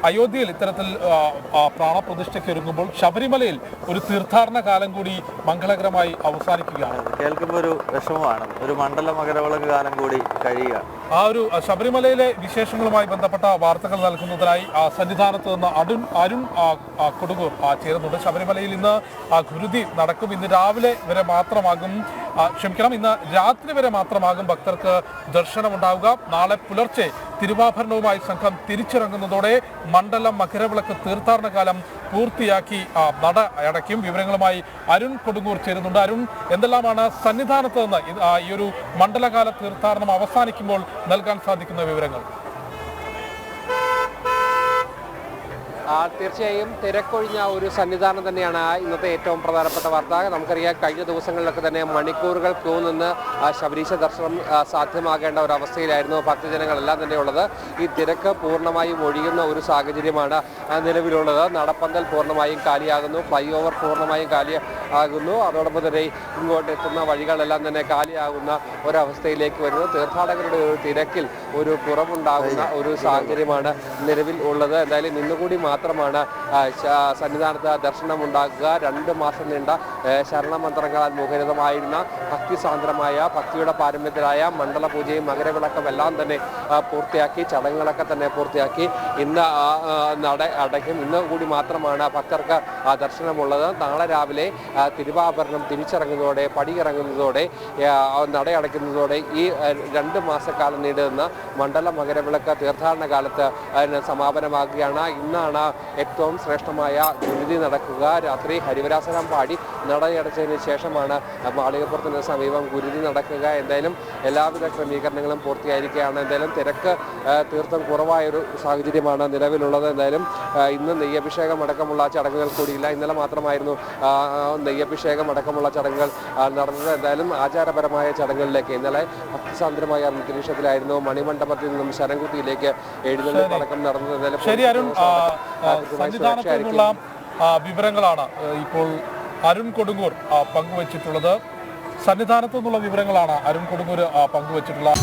അയോധ്യയിൽ ഇത്തരത്തിൽ പ്രാണപ്രതിഷ്ഠയ്ക്ക് ഒരുങ്ങുമ്പോൾ ശബരിമലയിൽ ഒരു തീർത്ഥാടന കാലം കൂടി മംഗളകരമായി അവസാനിക്കുകയാണ്. കേൾക്കുമ്പോൾ ഒരു വിഷമമാണ്. ഒരു മണ്ഡല മകരവിളക്ക് കാലം കൂടി കഴിയുക. ആ ഒരു ശബരിമലയിലെ വിശേഷങ്ങളുമായി ബന്ധപ്പെട്ട വാർത്തകൾ നൽകുന്നതിനായി സന്നിധാനത്ത് നിന്ന് അരുൺ കൊടുങ്ങൂർ ചേരുന്നുണ്ട്. ശബരിമലയിൽ ഇന്ന് ഗുരുതി നടക്കും. ഇന്ന് രാവിലെ വരെ മാത്രമാകും ഇന്ന് രാത്രി വരെ മാത്രമാകും ഭക്തർക്ക് ദർശനമുണ്ടാവുക. നാളെ പുലർച്ചെ തിരുവാഭരണവുമായി സംഘം തിരിച്ചിറങ്ങുന്നതോടെ മണ്ഡലം മകരവിളക്ക് തീർത്ഥാടന കാലം പൂർത്തിയാക്കി നട അടയ്ക്കും. വിവരങ്ങളുമായി അരുൺ കൊടുങ്ങൂർ ചേരുന്നുണ്ട്. അരുൺ, എന്തെല്ലാമാണ് സന്നിധാനത്ത് നിന്ന് ഈ ഒരു മണ്ഡലകാല തീർത്ഥാടനം അവസാനിക്കുമ്പോൾ നൽകാൻ സാധിക്കുന്ന വിവരങ്ങൾ? തീർച്ചയായും തിരക്കൊഴിഞ്ഞ ഒരു സന്നിധാനം തന്നെയാണ് ഇന്നത്തെ ഏറ്റവും പ്രധാനപ്പെട്ട വാർത്ത. നമുക്കറിയാം, കഴിഞ്ഞ ദിവസങ്ങളിലൊക്കെ തന്നെ മണിക്കൂറുകൾ ക്യൂ നിന്ന് ശബരീശ ദർശനം സാധ്യമാകേണ്ട ഒരു അവസ്ഥയിലായിരുന്നു ഭക്തജനങ്ങളെല്ലാം തന്നെ ഉള്ളത്. ഈ തിരക്ക് പൂർണ്ണമായും ഒഴിയുന്ന ഒരു സാഹചര്യമാണ് നിലവിലുള്ളത്. നടപ്പന്തൽ പൂർണ്ണമായും കാലിയാകുന്നു, ഫ്ലൈ ഓവർ പൂർണ്ണമായും കാലിയാകുന്നു. അതോടൊപ്പം തന്നെ ഇങ്ങോട്ട് എത്തുന്ന വഴികളെല്ലാം തന്നെ കാലിയാകുന്ന ഒരവസ്ഥയിലേക്ക് വരുന്നു. തീർത്ഥാടകരുടെ ഒരു തിരക്കിൽ ഒരു കുറവുണ്ടാകുന്ന ഒരു സാഹചര്യമാണ് നിലവിൽ ഉള്ളത്. എന്തായാലും ഇന്നുകൂടി മാത്രമാണ് സന്നിധാനത്ത് ദർശനം ഉണ്ടാകുക. 2 മാസം നീണ്ട ശരണമന്ത്രങ്ങളാൽ മുഖരിതമായിരുന്ന ഭക്തിസാന്ദ്രമായ ഭക്തിയുടെ പാരമ്യത്തിലായ മണ്ഡല പൂജയും മകരവിളക്കും എല്ലാം തന്നെ പൂർത്തിയാക്കി, ചടങ്ങുകളൊക്കെ തന്നെ പൂർത്തിയാക്കി ഇന്ന് നട അടയ്ക്കും. ഇന്ന് കൂടി മാത്രമാണ് ഭക്തർക്ക് ദർശനമുള്ളത്. നാളെ രാവിലെ തിരുവാഭരണം തിരിച്ചിറങ്ങുന്നതോടെ, പടിയിറങ്ങുന്നതോടെ, നട അടയ്ക്കുന്നതോടെ ഈ 2 മാസക്കാലം നീണ്ടുനിന്ന മണ്ഡല മകരവിളക്ക് തീർത്ഥാടന കാലത്ത് സമാപനമാകുകയാണ്. ഇന്നാണ് ഏറ്റവും ശ്രേഷ്ഠമായ ഗുരുതി നടക്കുക. രാത്രി ഹരിവരാസനം പാടി നടയടച്ചതിന് ശേഷമാണ് മാളികപ്പുറത്തിന് സമീപം ഗുരുതി നടക്കുക. എന്തായാലും എല്ലാവിധ ക്രമീകരണങ്ങളും പൂർത്തിയായിരിക്കുകയാണ്. എന്തായാലും തിരക്ക് തീർത്തും കുറവായൊരു സാഹചര്യമാണ് നിലവിലുള്ളത്. എന്തായാലും ഇന്ന് നെയ്യഭിഷേകം അടക്കമുള്ള ചടങ്ങുകൾ കൂടിയില്ല. ഇന്നലെ മാത്രമായിരുന്നു നെയ്യഭിഷേകം അടക്കമുള്ള ചടങ്ങുകൾ നടന്നത്. എന്തായാലും ആചാരപരമായ ചടങ്ങുകളിലേക്ക് ഇന്നലെ ഭക്തിസാന്ദ്രമായ അന്തരീക്ഷത്തിലായിരുന്നു മണിമണ്ഡപത്തിൽ നിന്നും ശരംകുത്തിയിലേക്ക് എഴുന്നള്ളിപ്പ് അടക്കം നടന്നത്. എന്തായാലും സന്നിധാനത്തു നിന്നുള്ള വിവരങ്ങളാണ് ഇപ്പോൾ അരുൺ കൊടുങ്ങൂർ പങ്കുവച്ചിട്ടുള്ളത്. സന്നിധാനത്തു നിന്നുള്ള വിവരങ്ങളാണ് അരുൺ കൊടുങ്ങൂർ പങ്കുവച്ചിട്ടുള്ളത്.